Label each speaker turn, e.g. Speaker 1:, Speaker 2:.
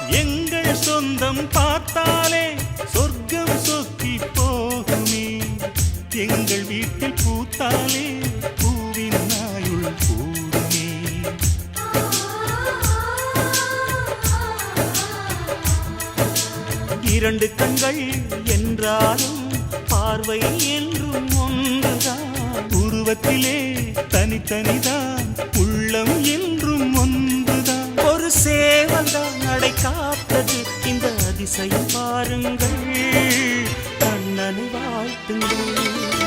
Speaker 1: எங்கள் சொந்தம் பார்த்தாலே சொர்க்கம் சொத்தி போகுமே. எங்கள் வீட்டில் பூத்தாலே பூவின் நாயுள் கூடுமே. இரண்டு கண்கள் என்றாலும் பார்வை என்றும் ஒன்றுதான். உருவத்திலே தனித்தனிதான், உள்ளம் என்றும் ஒன்றுதான். ஒரு சேவல்தான் நடை காத்தது, இந்த அதிசயம் பாருங்கள். கண்ணனை வாழ்த்துங்கள்.